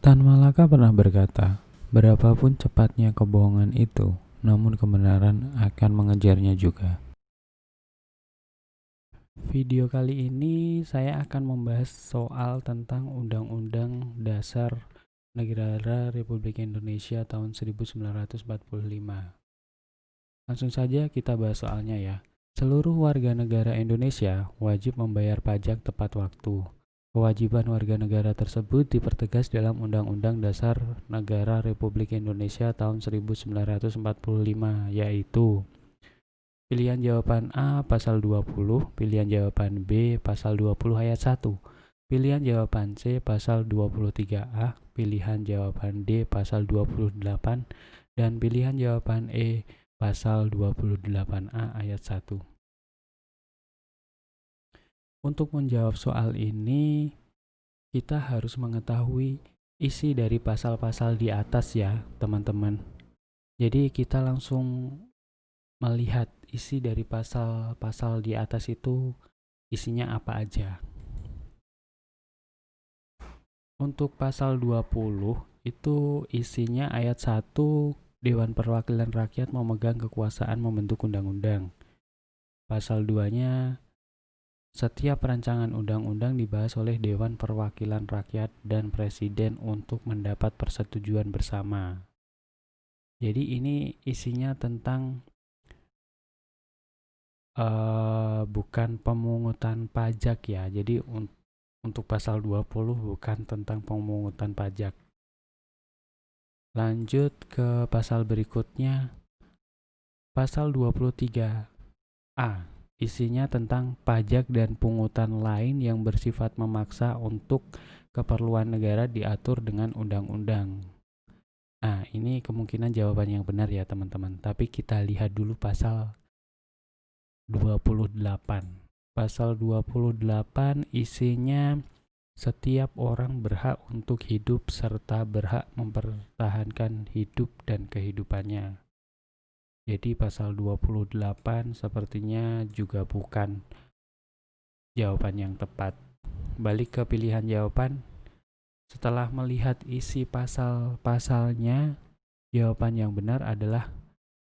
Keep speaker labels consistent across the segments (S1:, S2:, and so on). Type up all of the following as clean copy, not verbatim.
S1: Tan Malaka pernah berkata, berapapun cepatnya kebohongan itu, namun kebenaran akan mengejarnya juga. Video kali ini saya akan membahas soal tentang Undang-Undang Dasar Negara Republik Indonesia tahun 1945. Langsung saja kita bahas soalnya ya. Seluruh warga negara Indonesia wajib membayar pajak tepat waktu. Kewajiban warga negara tersebut dipertegas dalam Undang-Undang Dasar Negara Republik Indonesia tahun 1945, yaitu pilihan jawaban A pasal 20, pilihan jawaban B pasal 20 ayat 1, pilihan jawaban C pasal 23A, pilihan jawaban D pasal 28, dan pilihan jawaban E pasal 28A ayat 1. Untuk menjawab soal ini, kita harus mengetahui isi dari pasal-pasal di atas ya, teman-teman. Jadi kita langsung melihat isi dari pasal-pasal di atas itu isinya apa aja. Untuk pasal 20 itu isinya ayat 1, Dewan Perwakilan Rakyat memegang kekuasaan membentuk undang-undang. Pasal 2-nya, setiap rancangan undang-undang dibahas oleh Dewan Perwakilan Rakyat dan Presiden untuk mendapat persetujuan bersama. Jadi ini isinya tentang bukan pemungutan pajak ya. Jadi untuk pasal 20 bukan tentang pemungutan pajak. Lanjut ke pasal berikutnya. Pasal 23A. Isinya tentang pajak dan pungutan lain yang bersifat memaksa untuk keperluan negara diatur dengan undang-undang. Nah, ini kemungkinan jawaban yang benar ya teman-teman. Tapi kita lihat dulu pasal 28. Pasal 28 isinya setiap orang berhak untuk hidup serta berhak mempertahankan hidup dan kehidupannya. Jadi pasal 28 sepertinya juga bukan jawaban yang tepat. Balik ke pilihan jawaban. Setelah melihat isi pasal-pasalnya, jawaban yang benar adalah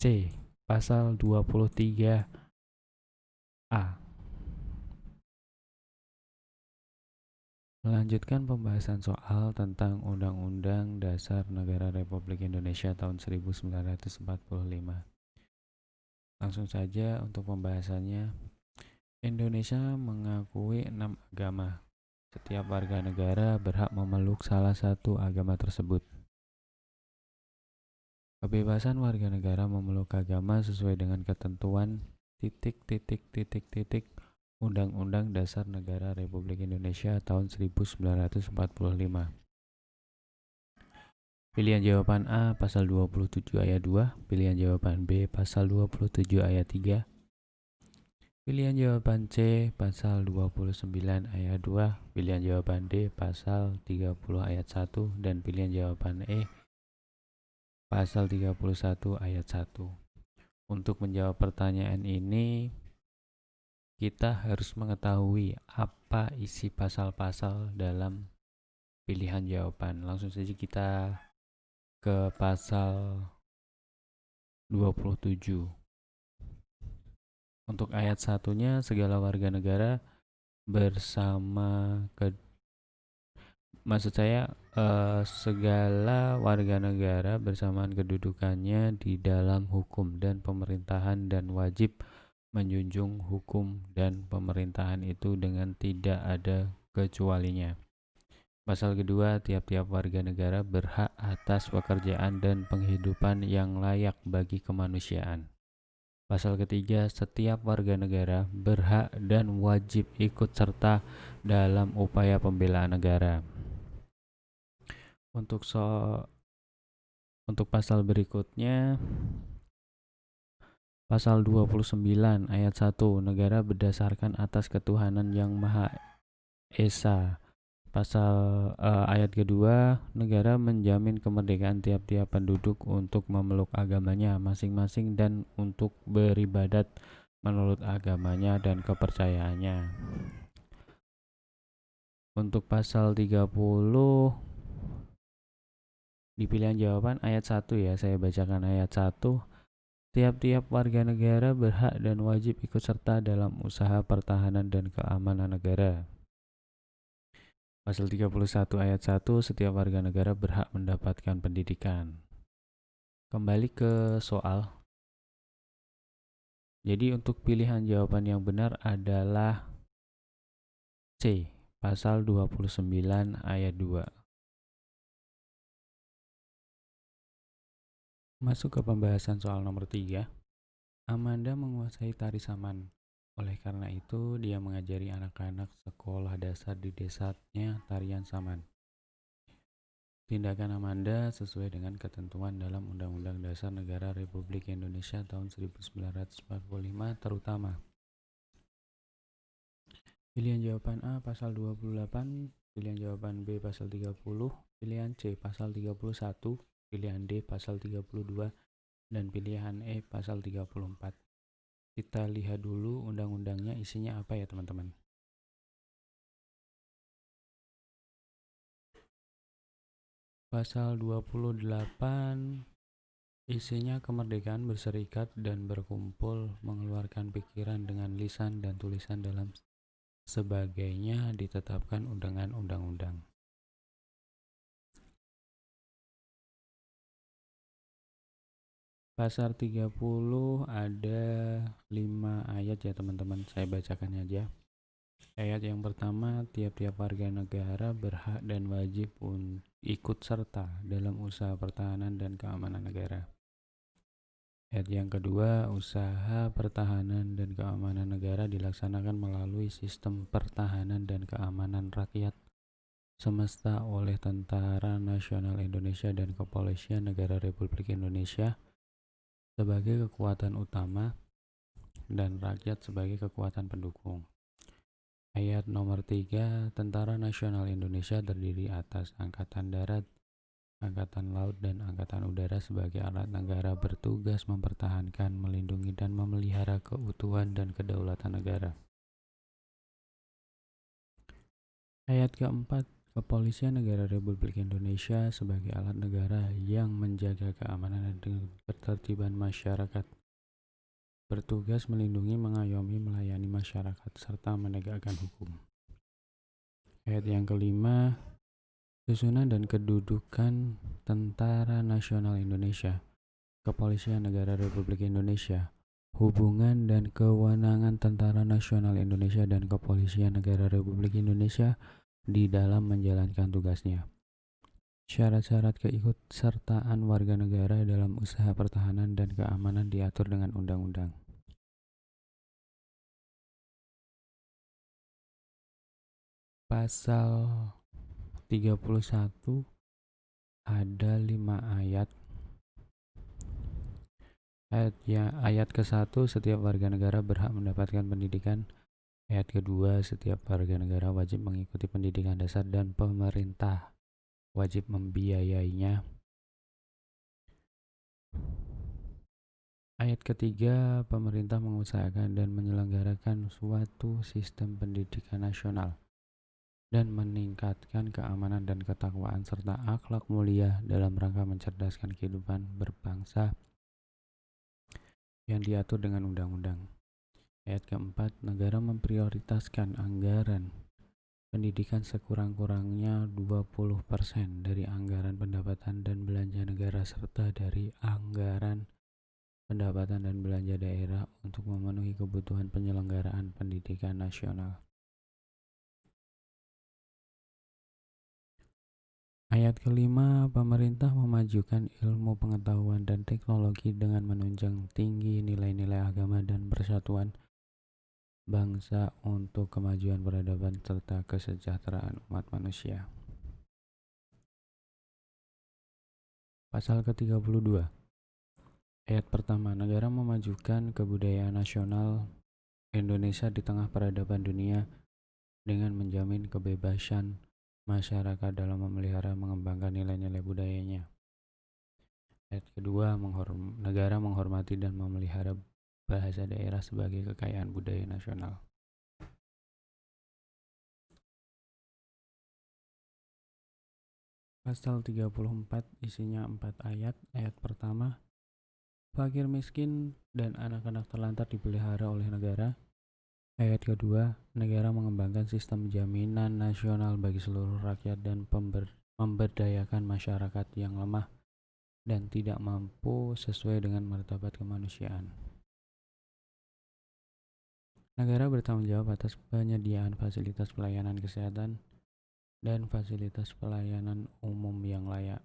S1: C, pasal 23A. Melanjutkan pembahasan soal tentang Undang-Undang Dasar Negara Republik Indonesia tahun 1945. Langsung saja untuk pembahasannya. Indonesia mengakui 6 agama. Setiap warga negara berhak memeluk salah satu agama tersebut. Kebebasan warga negara memeluk agama sesuai dengan ketentuan ... Undang-Undang Dasar Negara Republik Indonesia tahun 1945. Pilihan jawaban A pasal 27 ayat 2, pilihan jawaban B pasal 27 ayat 3, pilihan jawaban C pasal 29 ayat 2, pilihan jawaban D pasal 30 ayat 1, dan pilihan jawaban E pasal 31 ayat 1. Untuk menjawab pertanyaan ini, kita harus mengetahui apa isi pasal-pasal dalam pilihan jawaban. Langsung saja kita ke pasal 27. Untuk ayat 1-nya, segala warga negara bersama segala warga negara bersamaan kedudukannya di dalam hukum dan pemerintahan dan wajib menjunjung hukum dan pemerintahan itu dengan tidak ada kecualinya. Pasal kedua, tiap-tiap warga negara berhak atas pekerjaan dan penghidupan yang layak bagi kemanusiaan. Pasal ketiga, setiap warga negara berhak dan wajib ikut serta dalam upaya pembelaan negara. Untuk pasal berikutnya, pasal 29 ayat 1, negara berdasarkan atas ketuhanan yang Maha Esa. Pasal ayat kedua, negara menjamin kemerdekaan tiap-tiap penduduk untuk memeluk agamanya masing-masing dan untuk beribadat menurut agamanya dan kepercayaannya. Untuk pasal 30, Di pilihan jawaban ayat 1 ya, saya bacakan ayat 1. Tiap-tiap warga negara berhak dan wajib ikut serta dalam usaha pertahanan dan keamanan negara. Pasal 31 ayat 1, setiap warga negara berhak mendapatkan pendidikan. Kembali ke soal. Jadi untuk pilihan jawaban yang benar adalah C, pasal 29 ayat 2. Masuk ke pembahasan soal nomor 3. Amanda menguasai tari saman. Oleh karena itu, dia mengajari anak-anak sekolah dasar di desanya tarian saman. Tindakan Amanda sesuai dengan ketentuan dalam Undang-Undang Dasar Negara Republik Indonesia tahun 1945 terutama. Pilihan jawaban A pasal 28, pilihan jawaban B pasal 30, pilihan C pasal 31, pilihan D pasal 32, dan pilihan E pasal 34. Kita lihat dulu undang-undangnya isinya apa ya teman-teman. Pasal 28 isinya kemerdekaan berserikat dan berkumpul, mengeluarkan pikiran dengan lisan dan tulisan dalam sebagainya ditetapkan dengan undang-undang. Pasal 30 ada 5 ayat ya teman-teman, saya bacakan aja. Ayat yang pertama, tiap-tiap warga negara berhak dan wajib ikut serta dalam usaha pertahanan dan keamanan negara. Ayat yang kedua, usaha pertahanan dan keamanan negara dilaksanakan melalui sistem pertahanan dan keamanan rakyat semesta oleh Tentara Nasional Indonesia dan Kepolisian Negara Republik Indonesia sebagai kekuatan utama dan rakyat sebagai kekuatan pendukung. Ayat nomor 3, Tentara Nasional Indonesia terdiri atas Angkatan Darat, Angkatan Laut, dan Angkatan Udara sebagai alat negara bertugas mempertahankan, melindungi, dan memelihara keutuhan dan kedaulatan negara. Ayat keempat, Kepolisian Negara Republik Indonesia sebagai alat negara yang menjaga keamanan dan ketertiban masyarakat, bertugas melindungi, mengayomi, melayani masyarakat, serta menegakkan hukum. Ayat yang kelima, susunan dan kedudukan Tentara Nasional Indonesia, Kepolisian Negara Republik Indonesia, hubungan dan kewenangan Tentara Nasional Indonesia dan Kepolisian Negara Republik Indonesia di dalam menjalankan tugasnya. Syarat-syarat keikutsertaan warga negara dalam usaha pertahanan dan keamanan diatur dengan undang-undang. Pasal 31 ada 5 ayat. Ayat ke-1, setiap warga negara berhak mendapatkan pendidikan. Ayat kedua, setiap warga negara wajib mengikuti pendidikan dasar dan pemerintah wajib membiayainya. Ayat ketiga, pemerintah mengusahakan dan menyelenggarakan suatu sistem pendidikan nasional dan meningkatkan keamanan dan ketakwaan serta akhlak mulia dalam rangka mencerdaskan kehidupan berbangsa yang diatur dengan undang-undang. Ayat keempat, negara memprioritaskan anggaran pendidikan sekurang-kurangnya 20% dari anggaran pendapatan dan belanja negara serta dari anggaran pendapatan dan belanja daerah untuk memenuhi kebutuhan penyelenggaraan pendidikan nasional. Ayat kelima, pemerintah memajukan ilmu pengetahuan dan teknologi dengan menunjang tinggi nilai-nilai agama dan persatuan bangsa untuk kemajuan peradaban serta kesejahteraan umat manusia. Pasal ke-32. Ayat pertama, negara memajukan kebudayaan nasional Indonesia di tengah peradaban dunia dengan menjamin kebebasan masyarakat dalam memelihara mengembangkan nilai-nilai budayanya. Ayat kedua, negara menghormati dan memelihara bahasa daerah sebagai kekayaan budaya nasional. Pasal 34 isinya 4 ayat. Ayat pertama, fakir miskin dan anak-anak terlantar dipelihara oleh negara. Ayat kedua, negara mengembangkan sistem jaminan nasional bagi seluruh rakyat dan memberdayakan masyarakat yang lemah dan tidak mampu sesuai dengan martabat kemanusiaan. Negara bertanggung jawab atas penyediaan fasilitas pelayanan kesehatan dan fasilitas pelayanan umum yang layak.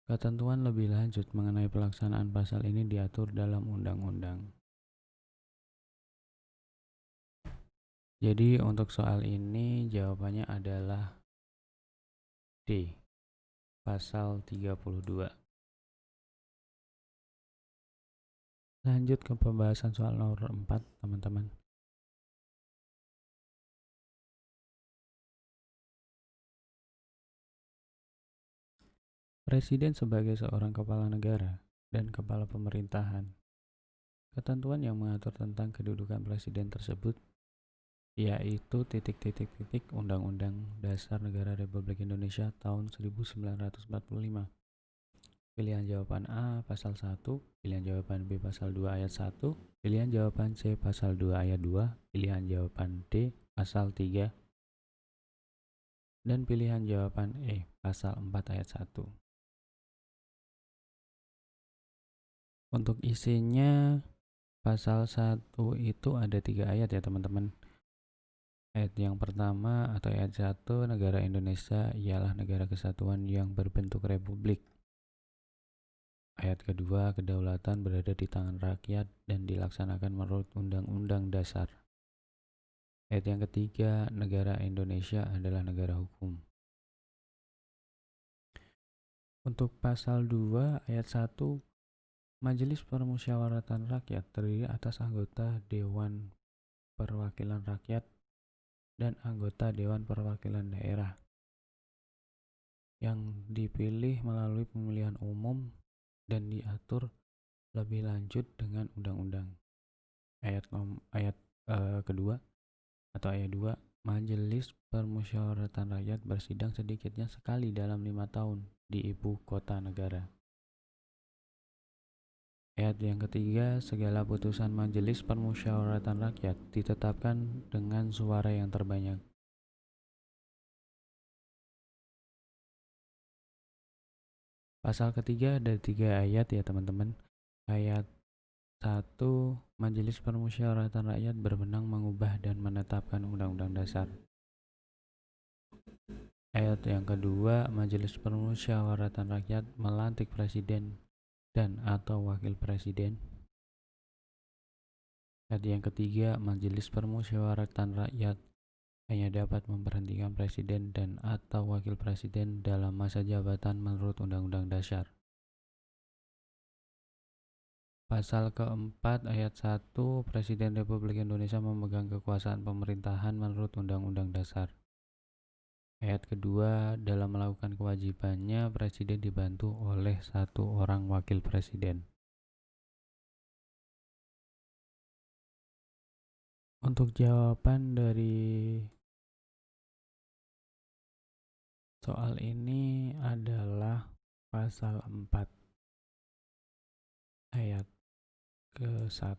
S1: Ketentuan lebih lanjut mengenai pelaksanaan pasal ini diatur dalam undang-undang. Jadi untuk soal ini jawabannya adalah D, pasal 32. Lanjut ke pembahasan soal nomor 4, teman-teman. Presiden sebagai seorang kepala negara dan kepala pemerintahan. Ketentuan yang mengatur tentang kedudukan presiden tersebut yaitu Undang-Undang Dasar Negara Republik Indonesia tahun 1945. Pilihan jawaban A pasal 1, pilihan jawaban B pasal 2 ayat 1, pilihan jawaban C pasal 2 ayat 2, pilihan jawaban D pasal 3, dan pilihan jawaban E pasal 4 ayat 1. Untuk isinya pasal 1 itu ada 3 ayat ya teman-teman. Ayat yang pertama atau ayat 1, negara Indonesia ialah negara kesatuan yang berbentuk republik. Ayat kedua, kedaulatan berada di tangan rakyat dan dilaksanakan menurut Undang-Undang Dasar. Ayat yang ketiga, negara Indonesia adalah negara hukum. Untuk pasal 2 ayat 1, Majelis Permusyawaratan Rakyat terdiri atas anggota Dewan Perwakilan Rakyat dan anggota Dewan Perwakilan Daerah yang dipilih melalui pemilihan umum dan diatur lebih lanjut dengan undang-undang. Ayat kedua atau ayat 2, Majelis Permusyawaratan Rakyat bersidang sedikitnya sekali dalam 5 tahun di ibu kota negara. Ayat yang ketiga, segala putusan Majelis Permusyawaratan Rakyat ditetapkan dengan suara yang terbanyak. Pasal ketiga ada 3 ayat ya teman-teman. Ayat 1, Majelis Permusyawaratan Rakyat berwenang mengubah dan menetapkan Undang-Undang Dasar. Ayat yang kedua, Majelis Permusyawaratan Rakyat melantik presiden dan atau wakil presiden. Ayat yang ketiga, Majelis Permusyawaratan Rakyat hanya dapat memberhentikan presiden dan atau wakil presiden dalam masa jabatan menurut Undang-Undang Dasar. Pasal keempat ayat 1, Presiden Republik Indonesia memegang kekuasaan pemerintahan menurut Undang-Undang Dasar. Ayat kedua, dalam melakukan kewajibannya, Presiden dibantu oleh 1 orang wakil presiden. Untuk jawaban dari soal ini adalah pasal 4 ayat ke-1.